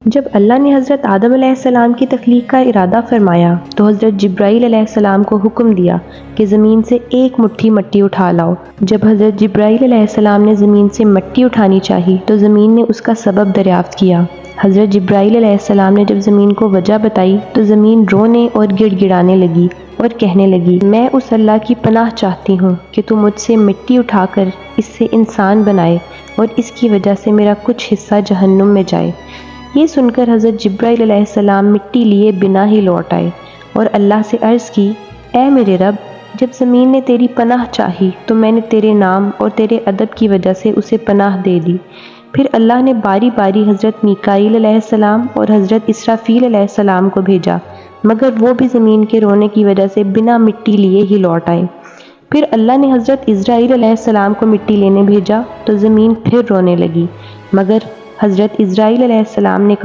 جب اللہ نے حضرت آدم علیہ السلام کی تخلیق کا ارادہ فرمایا تو حضرت جبرائیل علیہ السلام کو حکم دیا کہ زمین سے ایک مٹھی مٹی اٹھا لاؤ۔ جب حضرت جبرائیل علیہ السلام نے زمین سے مٹی اٹھانی چاہی تو زمین نے اس کا سبب دریافت کیا۔ حضرت جبرائیل علیہ السلام نے جب زمین کو وجہ بتائی تو زمین رونے اور گڑ گڑانے لگی اور کہنے لگی، میں اس اللہ کی پناہ چاہتی ہوں کہ تو مجھ سے مٹی اٹھا کر اس سے انسان بنائے اور اس کی وجہ سے میرا کچھ حصہ جہنم میں جائے۔ یہ سن کر حضرت جبرائیل علیہ السلام مٹی لیے بنا ہی لوٹ آئے اور اللہ سے عرض کی، اے میرے رب، جب زمین نے تیری پناہ چاہی تو میں نے تیرے نام اور تیرے ادب کی وجہ سے اسے پناہ دے دی۔ پھر اللہ نے باری باری حضرت میکائیل علیہ السلام اور حضرت اسرافیل علیہ السلام کو بھیجا، مگر وہ بھی زمین کے رونے کی وجہ سے بنا مٹی لیے ہی لوٹ آئے۔ پھر اللہ نے حضرت اسرائیل علیہ السلام کو مٹی لینے بھیجا تو زمین پھر رونے لگی، مگر حضرت اسرائیل علیہ السلام نے کہا،